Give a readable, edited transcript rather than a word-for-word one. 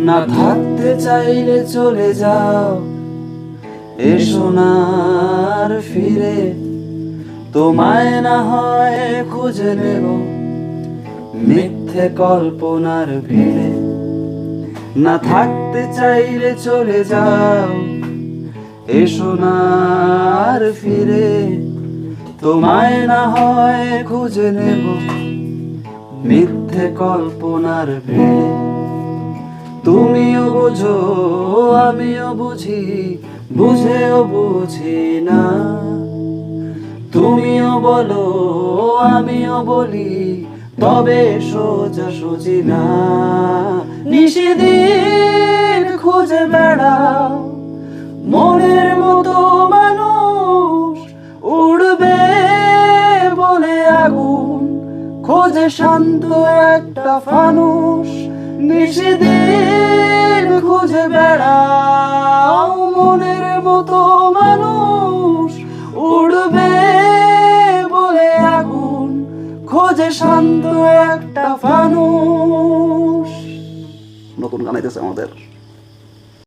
না থাকতে চাইলে চলে যাও, এসো না আর ফিরে। তোমায় না হয় খুঁজে নেব মিথ্যে কল্পনার ভিড়ে। না থাকতে চাইলে চলে যাও, এসো না আর ফিরে। তোমায় না হয় খুঁজে নেব মিথ্যে কল্পনার ভিড়ে। তুমিও বোঝো আমিও বুঝি, বুঝেও বুঝি না। তুমিও বলো আমিও বলি, তবে সোজা সুজি না। নিশিদিন খুঁজে বেড়াও মনের মতো মানুষ, উড়বে বলে আগুন খোঁজে শান্ত একটা ফানুষ। নিশিদিন খুঁজে বেড়াও মনের মতো মানুষ, উড়বে বলে আগুন খোঁজে শান্ত একটা ফানুষ। নতুন গান আইতেছে আমাদের।